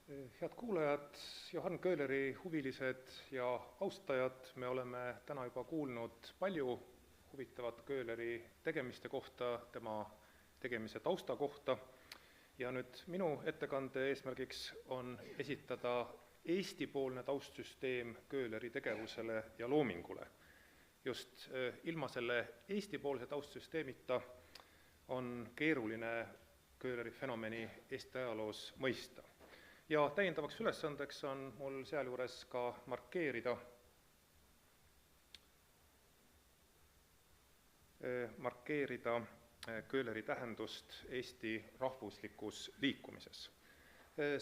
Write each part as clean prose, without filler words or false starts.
Head kuulajad, Johann Köhleri huvilised ja austajad, me oleme täna juba kuulnud palju huvitavat Köhleri tegemiste kohta, tema tegemise tausta kohta ja nüüd minu ettekande eesmärgiks on esitada Eesti-poolne taustsüsteem Köhleri tegevusele ja loomingule. Just ilma selle Eesti-poolse taustsüsteemita on keeruline Köhleri fenomeni Eesti ajaloos mõista. Ja täiendavaks ülesandeks on mul sealjuures ka markeerida Köhleri tähendust Eesti rahvuslikus liikumises.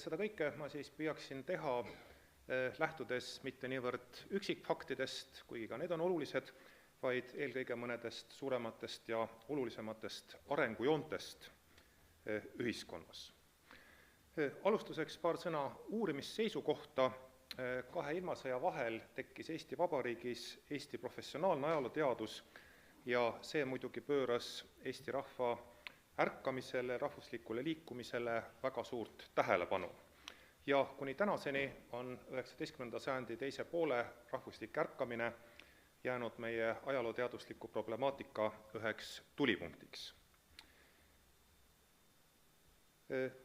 Seda kõike ma siis püüaksin teha, lähtudes mitte niivõrd üksikfaktidest, kuigi ka need on olulised, vaid eelkõige mõnedest suurematest ja olulisematest arengujoontest ühiskonnas. Alustuseks paar sõna uurimisseisu kohta. Kahe ilmasõja vahel tekkis Eesti Vabariigis Eesti professionaalne ajalooteadus ja see muidugi pööras Eesti rahva ärkamisele, rahvuslikule liikumisele väga suurt tähelepanu. Ja kuni tänaseni on 19. sajandi teise poole rahvuslik ärkamine jäänud meie ajalooteadusliku problemaatika üheks tulipunktiks.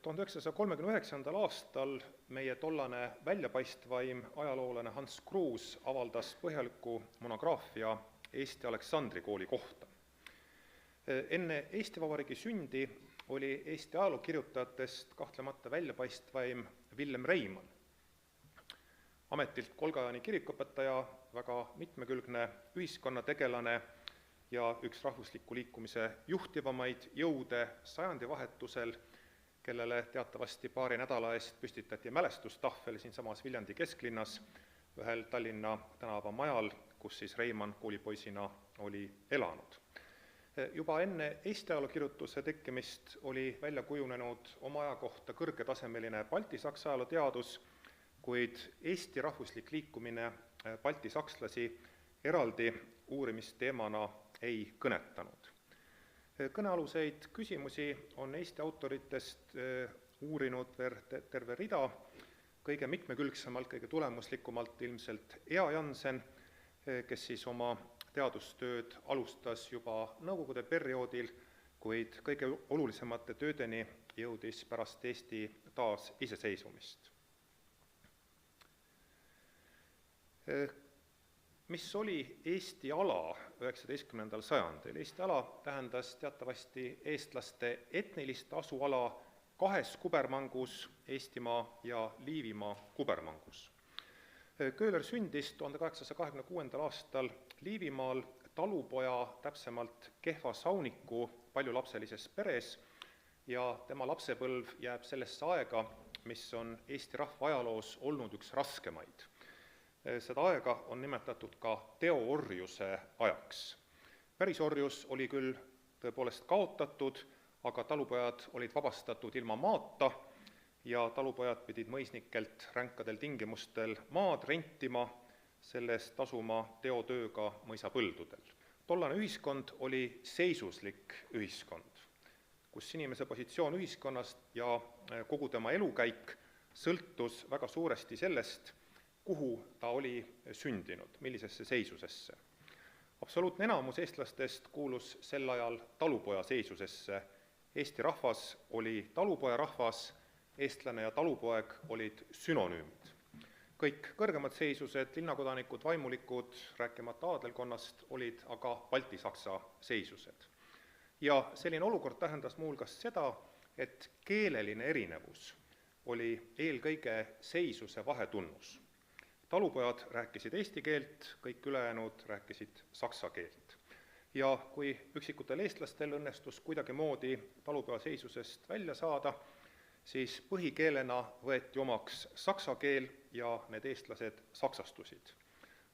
1939. aastal meie tollane väljapaistvaim ajaloolane Hans Kruus avaldas põhjaliku monograafia Eesti Aleksandri kooli kohta. Enne Eesti Vabariigi sündi oli Eesti ajalookirjutajatest kahtlemata väljapaistvaim Villem Reimann. Ametilt Kolgajani kirikuõpetaja, väga mitmekülgne ühiskonnategelane ja üks rahvusliku liikumise juhtivamaid jõude sajandivahetusel, kellele teatavasti paari nädala eest püstitati mälestustahvel siinsamas Viljandi kesklinnas ühel Tallinna tänavamajal, kus siis Reimann koolipoisina oli elanud. Juba enne Eesti ajalookirjutuse tekkimist oli välja kujunenud oma aja kohta kõrgetasemeline baltisaksa ajalooteadus, kuid Eesti rahvuslik liikumine baltisakslasi eraldi uurimisteemana ei kõnetanud. Kõnealuseid küsimusi on Eesti autoritest uurinud terve rida, kõige mitmekülgsemalt, kõige tulemuslikumalt ilmselt Ea Jansen, kes siis oma teadustööd alustas juba nõukogude perioodil, kuid kõige olulisemate töödeni jõudis pärast Eesti taasiseseisvumist. Mis oli Eesti ala 19. sajandil? Eesti ala tähendas teatavasti eestlaste etnilist asuala kahes kubermangus, Eestimaa ja Liivimaa kubermangus. Köhler sündis 1826. aastal Liivimaal talupoja, täpsemalt Kehva Sauniku paljulapselises peres ja tema lapsepõlv jääb sellesse aega, mis on Eesti rahva ajaloos olnud üks raskemaid. Seda aega on nimetatud ka teoorjuse ajaks. Pärisorjus oli küll tõepoolest kaotatud, aga talupojad olid vabastatud ilma maata ja talupojad pidid mõisnikelt ränkadel tingimustel maad rentima, selle eest tasuma teotööga mõisapõldudel. Tollane ühiskond oli seisuslik ühiskond, kus inimese positsioon ühiskonnast ja kogu tema elukäik sõltus väga suuresti sellest, kuhu ta oli sündinud, millisesse seisusesse. Absoluutne enamus eestlastest kuulus sel ajal talupoja seisusesse. Eesti rahvas oli talupoja rahvas, eestlane ja talupoeg olid sünonüümid. Kõik kõrgemad seisused, linnakodanikud, vaimulikud, rääkimata aadelkonnast, olid aga baltisaksa seisused. Ja selline olukord tähendas muuhulgas seda, et keeleline erinevus oli eelkõige seisuse vahetunnus. Talupojad rääkisid eesti keelt, kõik ülejäänud rääkisid saksa keelt. Ja kui üksikutel eestlastel õnnestus kuidagimoodi talupoja seisusest välja saada, siis põhikeelena võeti omaks saksa keel ja need eestlased saksastusid.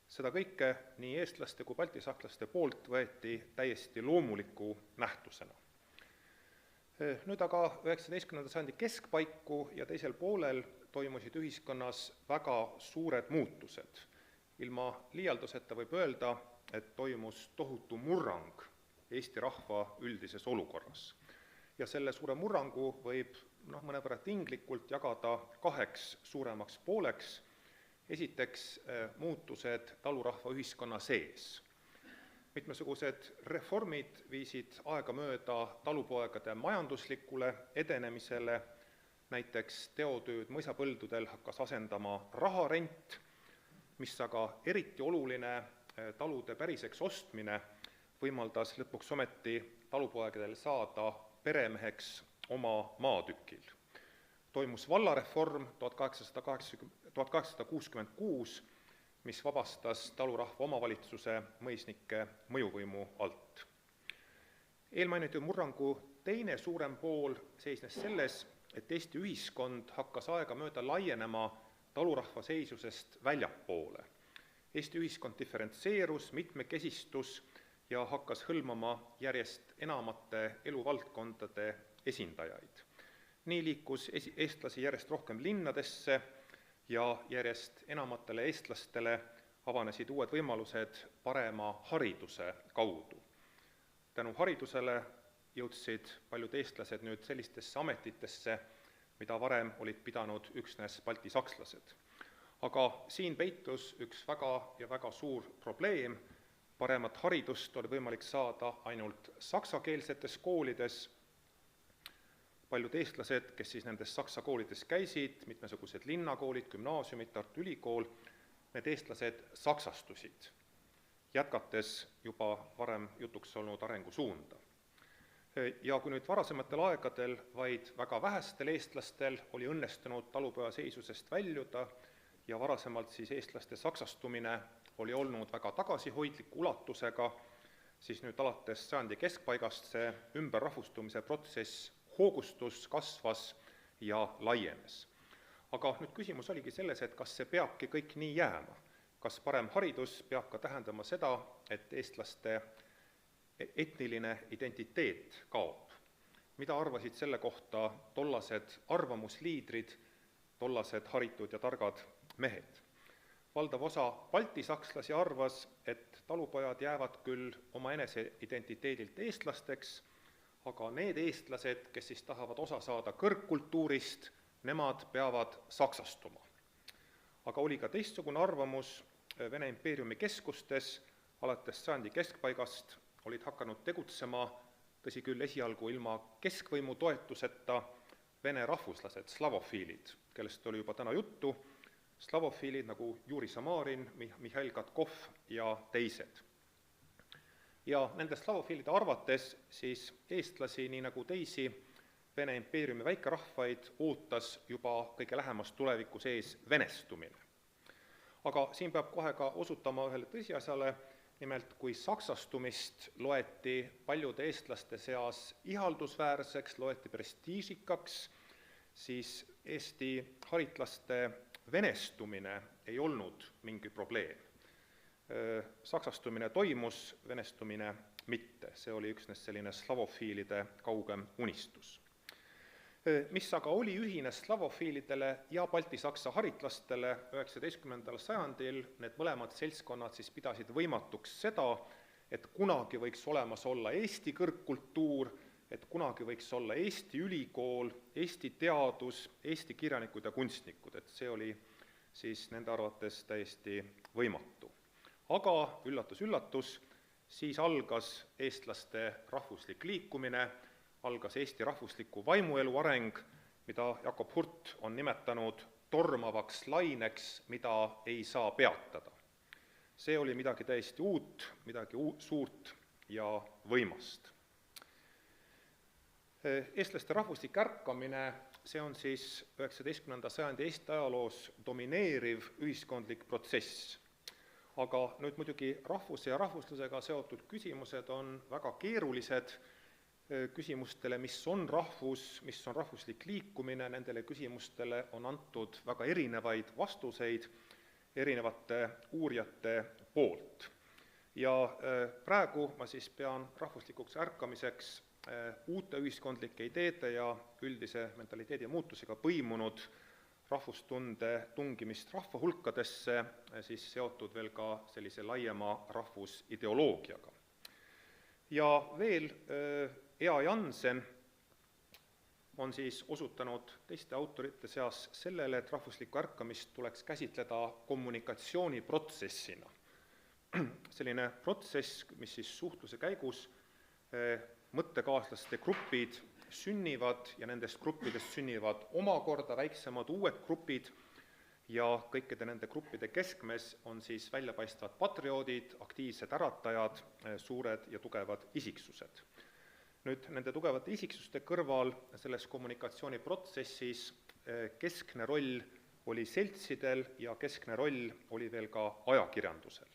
Seda kõike nii eestlaste kui baltisaklaste poolt võeti täiesti loomuliku nähtusena. Nüüd aga 19. sajandi keskpaiku ja teisel poolel toimusid ühiskonnas väga suured muutused. Ilma liialduseta võib öelda, et toimus tohutu murrang Eesti rahva üldises olukorras. ja selle suure murrangu võib mõnevõrra tinglikult jagada 2 suuremaks pooleks. Esiteks muutused talurahva ühiskonna sees. Mitmesugused reformid viisid aegamööda talupoegade majanduslikule edenemisele, näiteks teotööd mõisapõldudel hakkas asendama raharent, mis aga eriti oluline talude päriseks ostmine võimaldas lõpuks ometi talupoegadel saada peremeheks oma maatükil. Toimus vallareform 1866, mis vabastas talurahva omavalitsuse mõisnike mõjuvõimu alt. Eelmainitud murrangu teine suurem pool seisnes selles, et Eesti ühiskond hakkas aegamööda laienema talurahva seisusest väljapoole. Eesti ühiskond diferentseerus, mitmekesistus ja hakkas hõlmama järjest enamate eluvaldkondade esindajaid. Nii liikus eestlasi järjest rohkem linnadesse ja järjest enamatele eestlastele avanesid uued võimalused parema hariduse kaudu. Tänu haridusele jõudsid paljud eestlased nüüd sellistesse ametitesse, mida varem olid pidanud üksnes baltisakslased. Aga siin peitus üks väga suur probleem. Paremat haridust oli võimalik saada ainult saksakeelsetes koolides. Paljud eestlased, kes siis nendes saksa koolides käisid, mitmesugused linnakoolid, gümnaasiumid, Tartu Ülikool, need eestlased saksastusid, jätkates juba varem jutuks olnud arengusuunda. Ja kui nüüd varasematel aegadel vaid väga vähestel eestlastel oli õnnestunud talupoja seisusest väljuda ja varasemalt siis eestlaste saksastumine oli olnud väga tagasihoidliku ulatusega, siis nüüd alates sajandi keskpaigast see ümberrahvustumise protsess hoogustus, kasvas ja laienes. Aga nüüd küsimus oligi selles, et kas see peabki kõik nii jääma. Kas parem haridus peab ka tähendama seda, et eestlaste etniline identiteet kaob? Mida arvasid selle kohta tollased arvamusliidrid, tollased haritud ja targad mehed? Valdav osa baltisakslasi arvas, et talupojad jäävad küll oma enese identiteedilt eestlasteks, aga need eestlased, kes siis tahavad osa saada kõrgkultuurist, nemad peavad saksastuma. Aga oli ka teistsugune arvamus. Vene impeeriumi keskustes alates sajandi keskpaigast olid hakanud tegutsema, tõsi küll, esialgu ilma keskvõimu toetuseta, vene rahvuslased, slavofiilid, kellest oli juba täna juttu, slavofiilid nagu Juri Samarin, Mihhail Katkov ja teised. Ja nende slavofiilide arvates siis eestlasi, nii nagu teisi Vene impeeriumi väikerahvaid, ootas juba kõige lähemas tulevikus ees venestumine. Aga siin peab kohe ka osutama ühele tõsiasjale, nimelt kui saksastumist loeti paljude eestlaste seas ihaldusväärseks, loeti prestiižikaks, siis Eesti haritlaste venestumine ei olnud mingi probleem. Saksastumine toimus, venestumine mitte. See oli üksnes selline slavofiilide kaugem unistus. Mis aga oli ühine slavofiilidele ja baltisaksa haritlastele 19. sajandil, need mõlemad seltskonnad siis pidasid võimatuks seda, et kunagi võiks olemas olla Eesti kõrgkultuur, et kunagi võiks olla Eesti ülikool, Eesti teadus, Eesti kirjanikud ja kunstnikud, et see oli siis nende arvates täiesti võimatu. Aga üllatus, siis algas eestlaste rahvuslik liikumine, algas Eesti rahvusliku vaimuelu areng, mida Jakob Hurt on nimetanud tormavaks laineks, mida ei saa peatada. See oli midagi täiesti uut, midagi suurt ja võimast. Eestlaste rahvuslik ärkamine, see on siis 19. sajandi Eesti ajaloos domineeriv ühiskondlik protsess. Aga nüüd muidugi rahvuse ja rahvuslusega seotud küsimused on väga keerulised. Küsimustele, mis on rahvuslik liikumine, nendele küsimustele on antud väga erinevaid vastuseid erinevate uurijate poolt. Ja praegu ma siis pean rahvuslikuks ärkamiseks uute ühiskondlike ideede ja üldise mentaliteedi muutusega põimunud rahvustunde tungimist rahva hulkadesse, siis seotud veel ka sellise laiema rahvusideoloogiaga. Ja veel Ea Jansen, on siis osutanud teiste autorite seas sellele, et rahvuslikku ärkamist tuleks käsitleda kommunikatsiooniprotsessina. Selline protsess, mis siis suhtluse käigus mõttekaaslaste grupid sünnivad ja nendest gruppidest sünnivad omakorda väiksemad uued grupid ja kõikide nende gruppide keskmes on siis väljapaistvad patrioodid, aktiivsed äratajad, suured ja tugevad isiksused. Nüüd nende tugevate isiksuste kõrval selles kommunikatsiooniprotsessis keskne roll oli seltsidel ja keskne roll oli veel ka ajakirjandusel.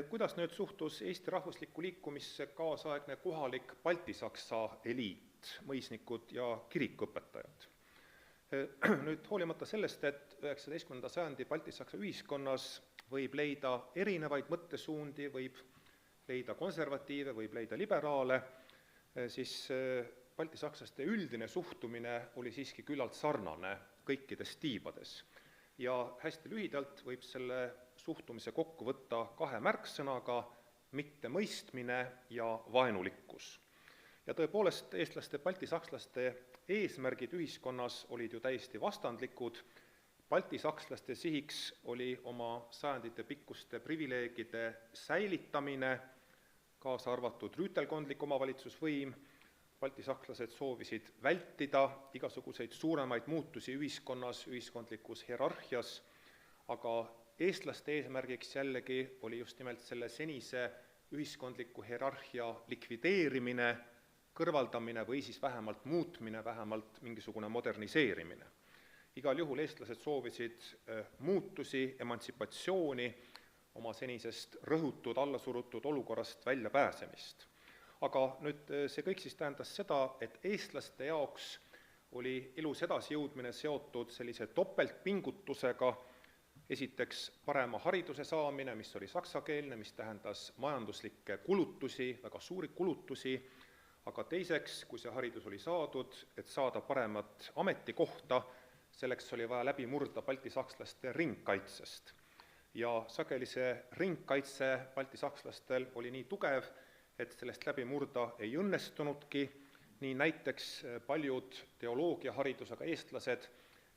Kuidas nüüd suhtus Eesti rahvuslikku liikumisse kaasaegne kohalik baltisaksa eliit, mõisnikud ja kirikuõpetajad? Nüüd hoolimata sellest, et 19. sajandi baltisaksa ühiskonnas võib leida erinevaid mõttesuundi, võib leida konservatiive, võib leida liberaale, siis baltisakslaste üldine suhtumine oli siiski küllalt sarnane kõikides tiibades. Ja hästi lühidalt võib selle suhtumise kokku võtta kahe märksõnaga: mittemõistmine ja vaenulikkus. Ja tõepoolest, eestlaste, baltisakslaste eesmärgid ühiskonnas olid ju täiesti vastandlikud. Baltisakslaste sihiks oli oma sajandite pikkuste privileegide säilitamine, kaasa arvatud rüütelkondlik omavalitsusvõim. Baltisakslased soovisid vältida igasuguseid suuremaid muutusi ühiskonnas, ühiskondlikus hierarhias, aga eestlaste eesmärgiks jällegi oli just nimelt selle senise ühiskondliku hierarhia likvideerimine, kõrvaldamine või siis vähemalt muutmine, vähemalt mingisugune moderniseerimine. Igal juhul eestlased soovisid muutusi, emantsipatsiooni, oma senisest rõhutud, allasurutud olukorrast väljapääsemist. Aga nüüd see kõik siis tähendas seda, et eestlaste jaoks oli elus edasijõudmine seotud sellise topeltpingutusega, esiteks parema hariduse saamine, mis oli saksakeelne, mis tähendas majanduslikke kulutusi, väga suuri kulutusi, aga teiseks, kui see haridus oli saadud, et saada paremat ametikohta, selleks oli vaja läbi murda baltisakslaste ringkaitsest. Ja sageli see ringkaitse baltisakslastel oli nii tugev, et sellest läbi murda ei õnnestunudki, nii näiteks paljud teoloogiaharidusega eestlased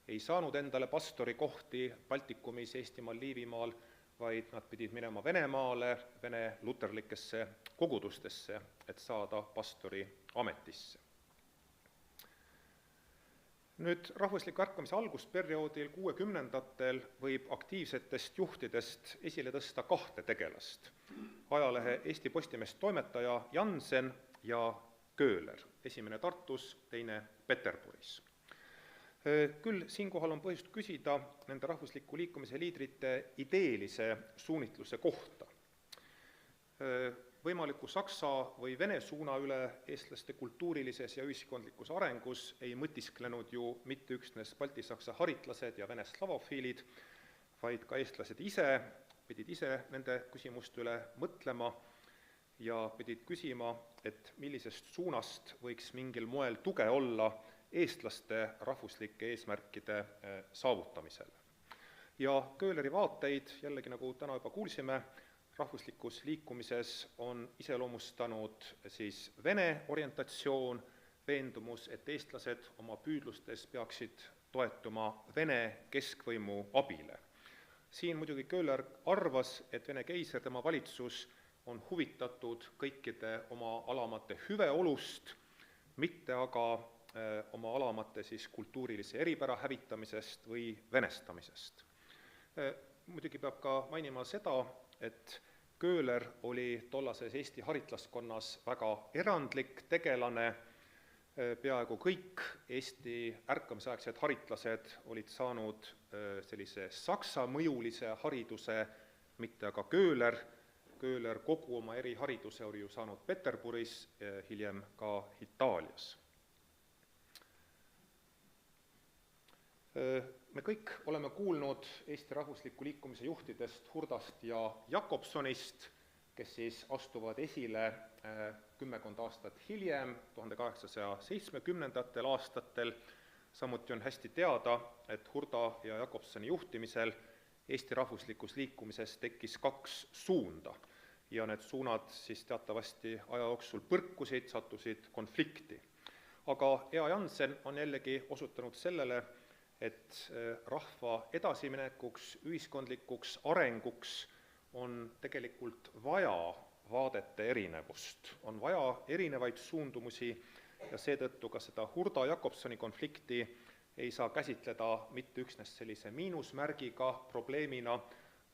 ei saanud endale pastori kohti Baltikumis, Eestimaal, Liivimaal, vaid nad pidid minema Venemaale, vene luterlikesse kogudustesse, et saada pastori ametisse. Nüüd rahvusliku ärkamise algusperioodil 60-ndatel võib aktiivsetest juhtidest esile tõsta kahte tegelast. Ajalehe Eesti Postimees toimetaja Jansen ja Köhler, esimene Tartus, teine Peterburis. Küll siinkohal on põhjust küsida nende rahvusliku liikumise liidrite ideelise suunitluse kohta. Võimaliku saksa või vene suuna üle eestlaste kultuurilises ja ühiskondlikus arengus ei mõtisklenud ju mitte üksnes baltisaksa haritlased ja vene slavofiilid, vaid ka eestlased ise pidid ise nende küsimuste üle mõtlema ja pidid küsima, et millisest suunast võiks mingil moel tuge olla eestlaste rahvuslike eesmärkide saavutamisel. Ja Köhleri vaateid, jällegi nagu täna juba kuulsime, rahvuslikus liikumises on iseloomustanud siis vene orientatsioon, veendumus, et eestlased oma püüdlustes peaksid toetuma Vene keskvõimu abile. Siin muidugi Köhler arvas, et Vene keiser, tema valitsus on huvitatud kõikide oma alamate hüveolust, mitte aga oma alamate siis kultuurilise eripära hävitamisest või venestamisest. Muidugi peab ka mainima seda, et Köhler oli tollases Eesti haritlaskonnas väga erandlik tegelane, peaaegu kõik Eesti ärkamisaegsed haritlased olid saanud sellise saksamõjulise hariduse, mitte aga Köhler. Köhler kogu oma erihariduse oli ju saanud Peterburis, hiljem ka Itaalias. Me kõik oleme kuulnud Eesti rahvusliku liikumise juhtidest Hurdast ja Jakobsonist, kes siis astuvad esile kümmekond aastat hiljem, 1870. aastatel. Samuti on hästi teada, et Hurda ja Jakobsoni juhtimisel Eesti rahvuslikus liikumises tekkis kaks suunda ja need suunad siis teatavasti aja jooksul põrkusid, sattusid konflikti. Aga Ea Jansen on jällegi osutanud sellele, et rahva edasiminekuks, ühiskondlikuks arenguks on tegelikult vaja vaadete erinevust, on vaja erinevaid suundumusi ja seetõttu ka seda Hurda-Jakobsoni konflikti ei saa käsitleda mitte üksnes sellise miinusmärgiga probleemina,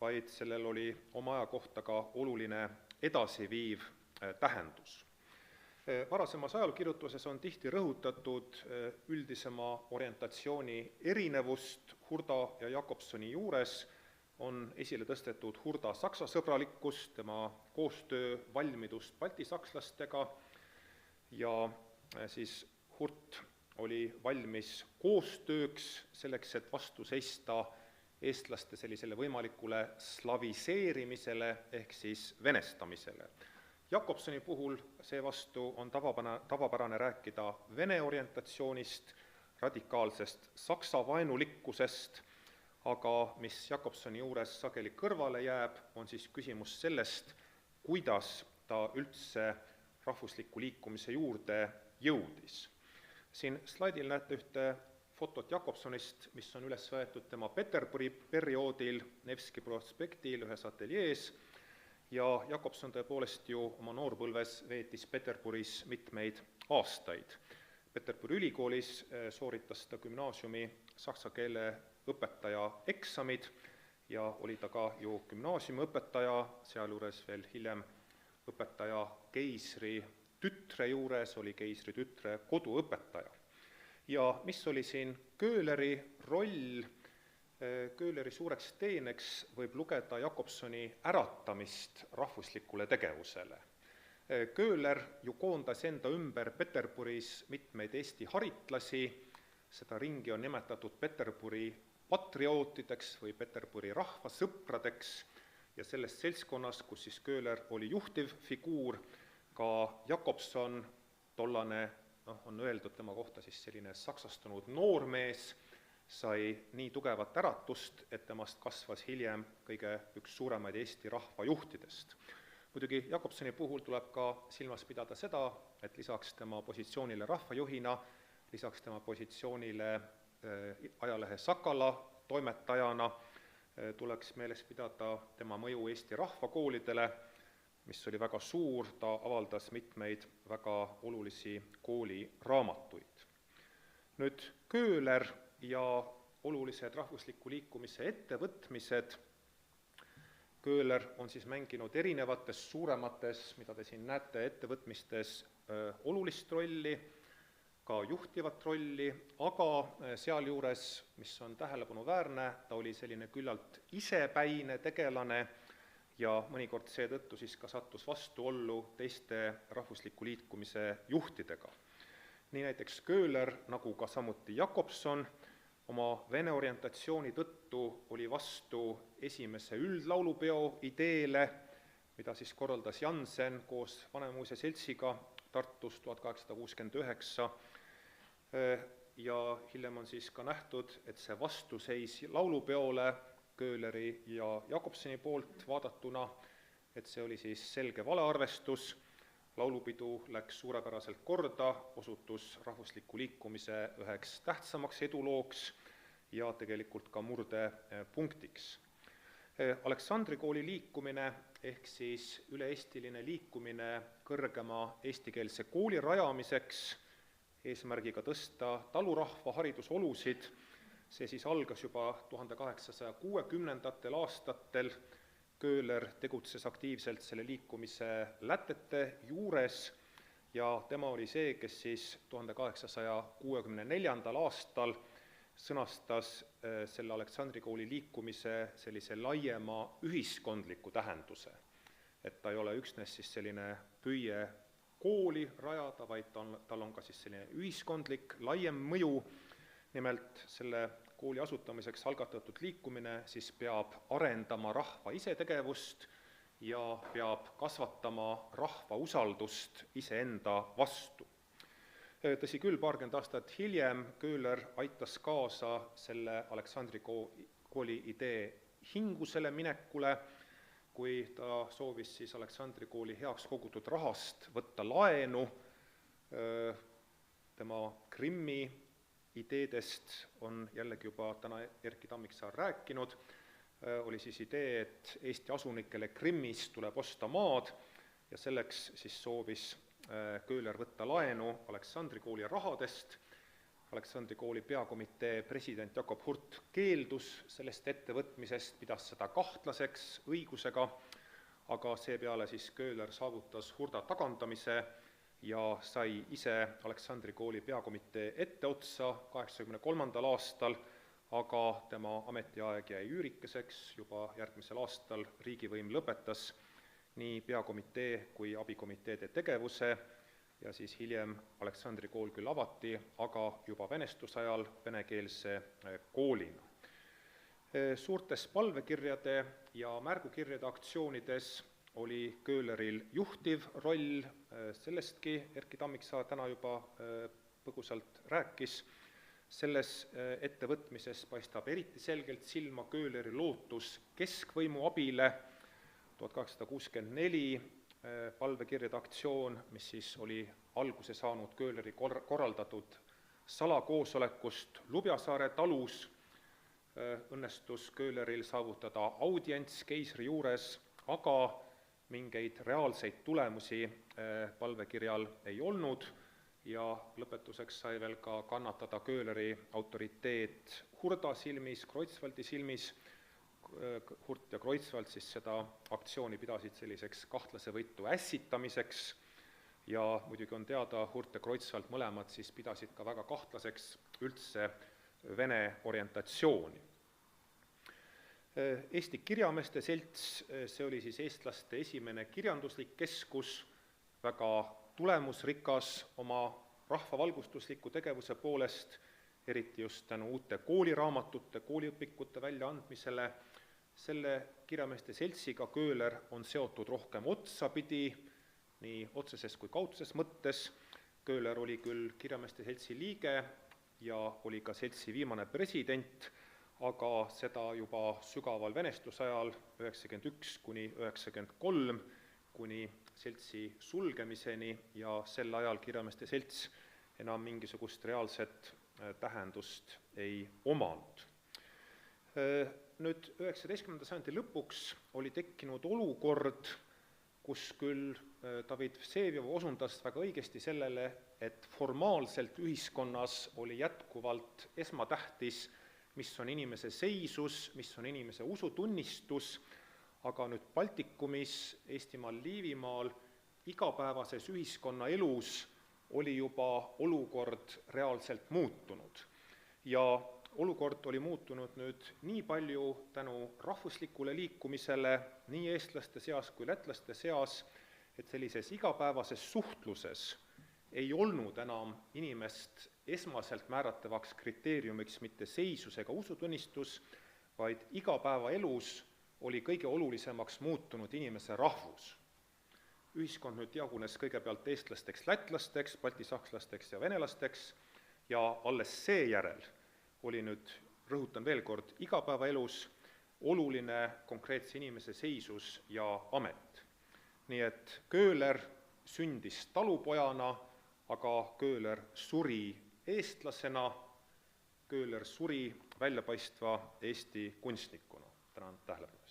vaid sellel oli oma aja kohta ka oluline edasiviiv tähendus. Varasemas ajalukirjutuses on tihti rõhutatud üldisema orientatsiooni erinevust Hurda ja Jakobsoni juures, on esile tõstetud Hurda saksasõbralikkust, tema koostöövalmidust baltisakslastega ja siis Hurt oli valmis koostööks selleks, et vastu seista eestlaste sellisele võimalikule slaviseerimisele ehk siis venestamisele. Jakobsoni puhul seevastu on tavapärane rääkida vene orientatsioonist, radikaalsest saksa vaenulikkusest, aga mis Jakobsoni juures sageli kõrvale jääb, on siis küsimus sellest, kuidas ta üldse rahvusliku liikumise juurde jõudis. Siin slaidil näete ühte fotot Jakobsonist, mis on üles võetud tema Peterburi perioodil Nevski prospektil ühes ateljees, ja Jakobson tõepoolest ju oma noorpõlves veetis Peterburis mitmeid aastaid. Peterburi ülikoolis sooritas ta gümnaasiumi saksa keele õpetaja eksamid ja oli ta ka ju gümnaasiumiõpetaja, sealjuures veel hiljem õpetaja keisri tütre juures, oli keisri tütre koduõpetaja. Ja mis oli siin Köhleri roll? Köhleri suureks teeneks võib lugeda Jakobsoni äratamist rahvuslikule tegevusele. Köhler ju koondas enda ümber Peterburis mitmeid Eesti haritlasi, seda ringi on nimetatud Peterburi patriootideks või Peterburi rahvasõpradeks ja selles seltskonnas, kus siis Köhler oli juhtiv figuur, ka Jakobson, tollane, on öeldud tema kohta siis selline saksastunud noormees, sai nii tugevat äratust, et temast kasvas hiljem kõige üks suuremaid Eesti rahvajuhtidest. Muidugi Jakobsoni puhul tuleb ka silmas pidada seda, et lisaks tema positsioonile rahvajuhina, lisaks tema positsioonile ajalehe Sakala toimetajana tuleks meeles pidada tema mõju Eesti rahvakoolidele, mis oli väga suur, ta avaldas mitmeid väga olulisi kooliraamatuid. Nüüd Köhler ja olulised rahvusliku liikumise ettevõtmised. Köhler on siis mänginud erinevates suuremates, mida te siin näete, ettevõtmistes olulist rolli, ka juhtivat rolli, aga sealjuures, mis on tähelepanuväärne, ta oli selline küllalt isepäine tegelane ja mõnikord seetõttu siis ka sattus vastuollu teiste rahvusliku liikumise juhtidega. Nii näiteks Köhler, nagu ka samuti Jakobson, oma vene orientatsiooni tõttu oli vastu esimese üldlaulupeo ideele, mida siis korraldas Jansen koos Vanemuise seltsiga Tartus 1869, ja hiljem on siis ka nähtud, et see vastuseis laulupeole Köhleri ja Jakobsoni poolt vaadatuna, et see oli siis selge valearvestus, laulupidu läks suurepäraselt korda, osutus rahvusliku liikumise üheks tähtsamaks edulooks ja tegelikult ka murdepunktiks. Aleksandri kooli liikumine ehk siis üle-eestiline liikumine kõrgema eestikeelse kooli rajamiseks, eesmärgiga tõsta talurahva haridusolusid, see siis algas juba 1860. aastatel. Köhler tegutses aktiivselt selle liikumise lätete juures ja tema oli see, kes siis 1864. aastal sõnastas selle Aleksandri kooli liikumise sellise laiema ühiskondliku tähenduse. Et ta ei ole üksnes siis selline püüe kooli rajada, vaid tal on ka siis selline ühiskondlik laiem mõju. Nimelt selle kooli asutamiseks algatatud liikumine siis peab arendama rahva isetegevust ja peab kasvatama rahva usaldust iseenda vastu. Tõsi küll, paarkümmend aastat hiljem Köhler aitas kaasa selle Aleksandri kooli idee hingusele minekule, kui ta soovis siis Aleksandri kooli heaks kogutud rahast võtta laenu tema Krimmi ideedest on jällegi juba täna Erkki Tammiksaar rääkinud, oli siis idee, et Eesti asunikele Krimmis tuleb osta maad ja selleks siis soovis Köhler võtta laenu Aleksandri kooli rahadest. Aleksandri kooli peakomitee president Jakob Hurt keeldus sellest ettevõtmisest, pidas seda kahtlaseks õigusega, aga seepeale siis Köhler saavutas Hurda tagandamise ja sai ise Aleksandri kooli peakomitee etteotsa 1983. aastal, aga tema ametiaeg jäi üürikeseks, juba järgmisel aastal riigivõim lõpetas nii peakomitee kui abikomiteede tegevuse ja siis hiljem Aleksandri kool küll avati, aga juba venestusajal venekeelse koolina. Suurtes palvekirjade ja märgukirjade aktsioonides oli Köhleril juhtiv roll, sellestki Erkki Tammiksaar täna juba põgusalt rääkis. Selles ettevõtmises paistab eriti selgelt silma Köhleri lootus keskvõimu abile. 1864 palvekirjade aktsioon, mis siis oli alguse saanud Köhleri korraldatud salakoosolekust Lubjasaare talus, õnnestus Köhleril saavutada audients keisri juures, aga mingeid reaalseid tulemusi palvekirjal ei olnud ja lõpetuseks sai veel ka kannatada Köhleri autoriteet Hurda silmis, Kreutzwaldi silmis. Hurt ja Kreutzwald siis seda aktsiooni pidasid selliseks kahtlasevõitu ässitamiseks ja muidugi on teada, Hurt ja Kreutzwald mõlemad siis pidasid ka väga kahtlaseks üldse Vene orientatsiooni. Eesti Kirjameeste Selts, see oli siis eestlaste esimene kirjanduslik keskus, väga tulemusrikas oma rahvavalgustusliku tegevuse poolest, eriti just tänu uute kooliraamatute, kooliõpikute väljaandmisele. Selle Kirjameeste Seltsiga Köhler on seotud rohkem otsapidi, nii otseses kui kaudses mõttes. Köhler oli küll Kirjameeste Seltsi liige ja oli ka seltsi viimane president, aga seda juba sügaval venestusajal 1991–1993 kuni seltsi sulgemiseni ja sel ajal Kirjameeste Selts enam mingisugust reaalset tähendust ei omanud. Nüüd 19. sajandi lõpuks oli tekkinud olukord, kus küll David Vseviov osundas väga õigesti sellele, et formaalselt ühiskonnas oli jätkuvalt esmatähtis, mis on inimese seisus, mis on inimese usutunnistus, aga nüüd Baltikumis, Eestimaal, Liivimaal, igapäevases ühiskonnaelus oli juba olukord reaalselt muutunud. Ja olukord oli muutunud nüüd nii palju tänu rahvuslikule liikumisele nii eestlaste seas kui lätlaste seas, et sellises igapäevases suhtluses ei olnud enam inimest esmaselt määratavaks kriteeriumiks mitte seisus ega usutunnistus, vaid igapäevaelus oli kõige olulisemaks muutunud inimese rahvus. Ühiskond nüüd jagunes kõigepealt eestlasteks, lätlasteks, baltisakslasteks ja venelasteks ja alles seejärel oli nüüd, rõhutan veel kord, igapäevaelus oluline konkreetse inimese seisus ja amet. Nii et Köhler sündis talupojana, aga Köhler suri eestlasena, Köhler suri väljapaistva Eesti kunstnikuna. Tänan tähelepanu.